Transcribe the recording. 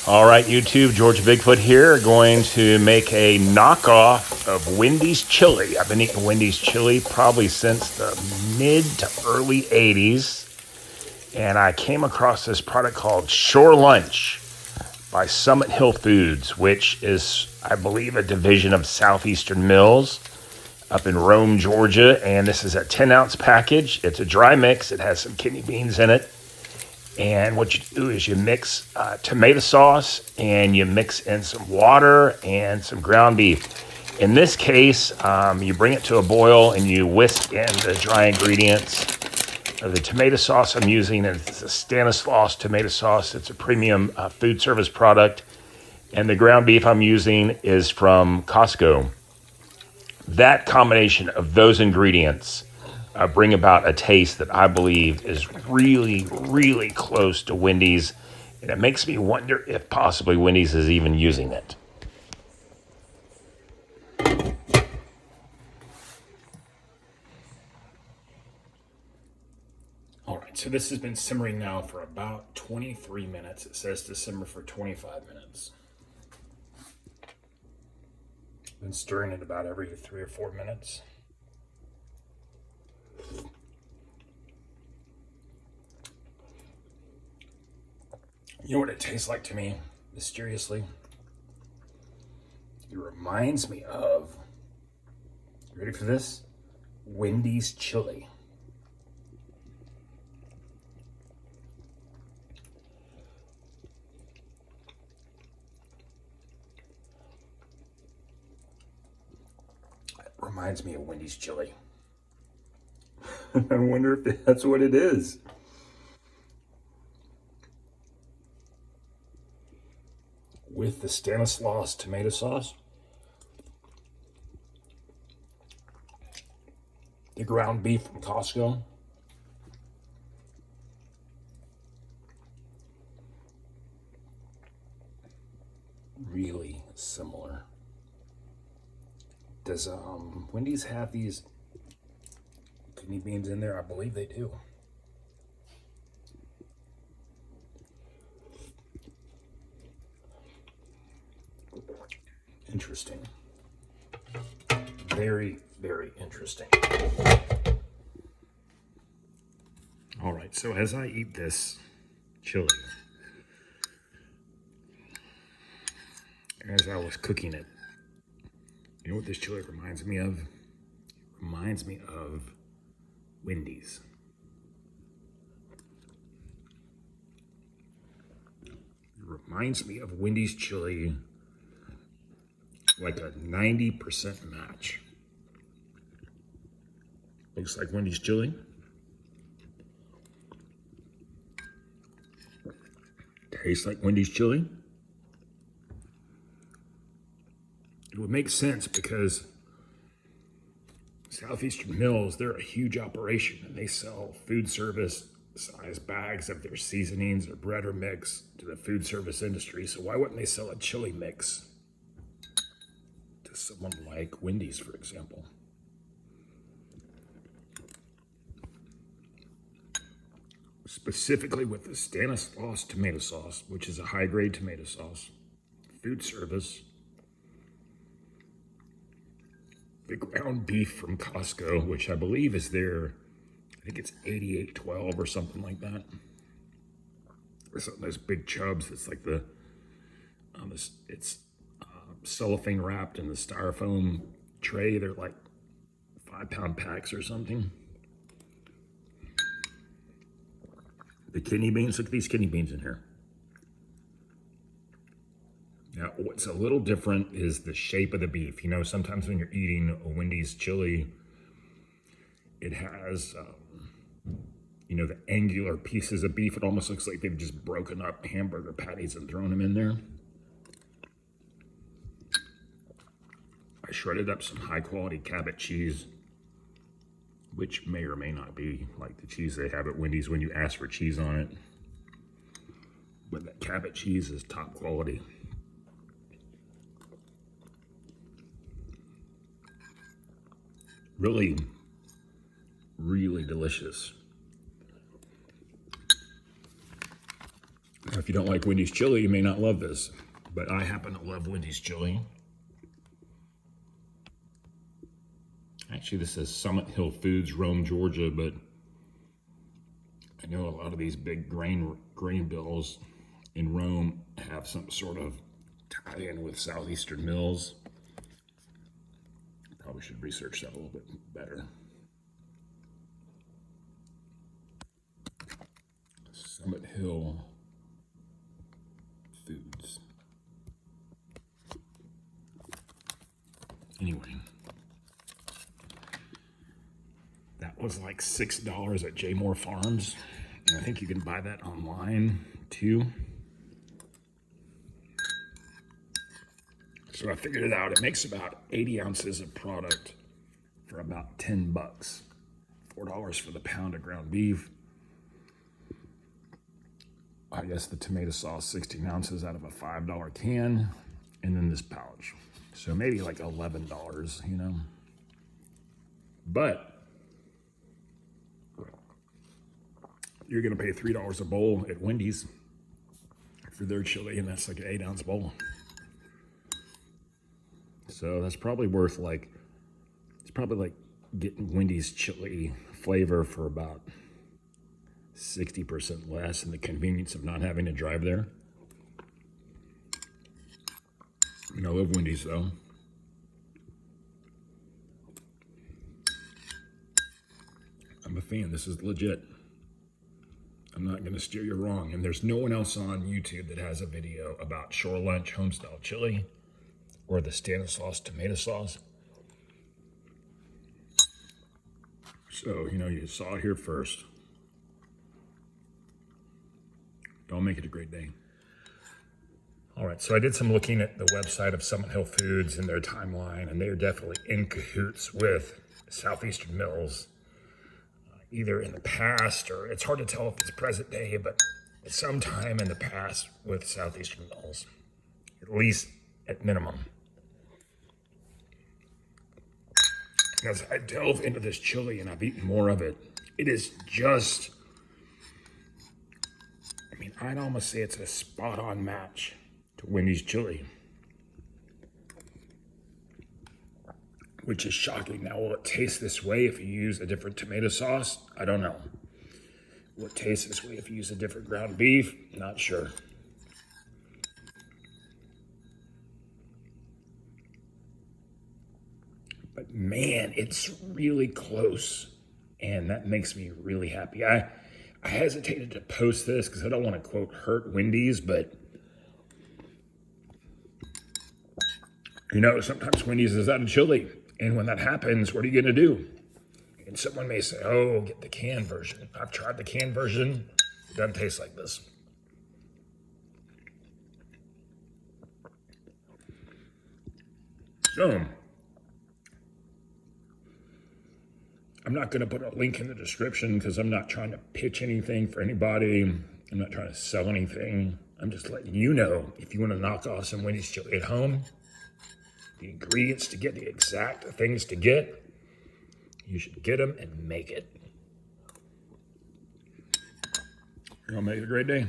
All right, YouTube, Georgia Bigfoot here, going to make a knockoff of Wendy's chili. I've been eating Wendy's chili probably since the mid to early 80s. And I came across this product called Shore Lunch by Summit Hill Foods, which is, I believe, a division of Southeastern Mills up in Rome, Georgia. And this is a 10-ounce package. It's a dry mix. It has some kidney beans in it. And what you do is you mix tomato sauce and you mix in some water and some ground beef. In this case, you bring it to a boil and you whisk in the dry ingredients. The tomato sauce I'm using is a Stanislaus tomato sauce. It's a premium food service product. And the ground beef I'm using is from Costco. That combination of those ingredients bring about a taste that I believe is really, really close to Wendy's. And it makes me wonder if possibly Wendy's is even using it. All right, so this has been simmering now for about 23 minutes. It says to simmer for 25 minutes. Been stirring it about every 3 or 4 minutes. You know what it tastes like to me, mysteriously? It reminds me of, you ready for this? Wendy's chili. It reminds me of Wendy's chili. I wonder if that's what it is. With the Stanislaus tomato sauce, the ground beef from Costco, really similar. Does Wendy's have these kidney beans in there? I believe they do. Interesting. Very, very interesting. All right, so as I eat this chili, as I was cooking it, you know what this chili reminds me of? It reminds me of Wendy's. It reminds me of Wendy's chili, like a 90% match. Looks like Wendy's chili. Tastes like Wendy's chili. It would make sense because Southeastern Mills, they're a huge operation and they sell food service size bags of their seasonings or bread or mix to the food service industry. So why wouldn't they sell a chili mix to someone like Wendy's, for example? Specifically with the Stanislaus tomato sauce, which is a high-grade tomato sauce, food service, the ground beef from Costco, which I believe is their, I think it's 8812 or something like that. Or something, those big chubs. It's like the, it's cellophane wrapped in the styrofoam tray. They're like 5-pound packs or something. The kidney beans, look at these kidney beans in here. Now, what's a little different is the shape of the beef. You know, sometimes when you're eating a Wendy's chili, it has, you know, the angular pieces of beef. It almost looks like they've just broken up hamburger patties and thrown them in there. I shredded up some high-quality Cabot cheese, which may or may not be like the cheese they have at Wendy's when you ask for cheese on it. But that Cabot cheese is top quality. Really, really delicious. If you don't like Wendy's chili, you may not love this, but I happen to love Wendy's chili. Actually, this says Summit Hill Foods, Rome, Georgia, but I know a lot of these big grain bills in Rome have some sort of tie-in with Southeastern Mills. Probably should research that a little bit better. Summit Hill Foods. Anyway, that was like $6 at J Moore Farms, and I think you can buy that online too. So I figured it out. It makes about 80 ounces of product for about 10 bucks. $4 for the pound of ground beef. I guess the tomato sauce, 16 ounces out of a $5 can. And then this pouch. So maybe like $11, you know. But you're going to pay $3 a bowl at Wendy's for their chili, and that's like an 8-ounce bowl. So that's probably worth like, it's probably like getting Wendy's chili flavor for about 60% less, and the convenience of not having to drive there. I love Wendy's though. I'm a fan. This is legit. I'm not going to steer you wrong. And there's no one else on YouTube that has a video about Shore Lunch Homestyle Chili or the Stanislaus tomato sauce. So, you know, you saw it here first. Y'all make it a great day. All right, so I did some looking at the website of Summit Hill Foods and their timeline, and they are definitely in cahoots with Southeastern Mills, either in the past, or it's hard to tell if it's present day, but sometime in the past with Southeastern Mills, at least at minimum. As I delve into this chili and I've eaten more of it, it is just, I mean, I'd almost say it's a spot-on match to Wendy's chili, which is shocking. Now, will it taste this way if you use a different tomato sauce? I don't know. Will it taste this way if you use a different ground beef? Not sure. But man, it's really close, and that makes me really happy. I hesitated to post this because I don't want to, quote, hurt Wendy's, but you know, sometimes Wendy's is out of chili. And when that happens, what are you going to do? And someone may say, oh, get the canned version. I've tried the canned version. It doesn't taste like this. So, I'm not going to put a link in the description because I'm not trying to pitch anything for anybody. I'm not trying to sell anything. I'm just letting you know, if you want to knock off some Wendy's chili at home, the ingredients to get, the exact things to get, you should get them and make it. You're gonna make it a great day.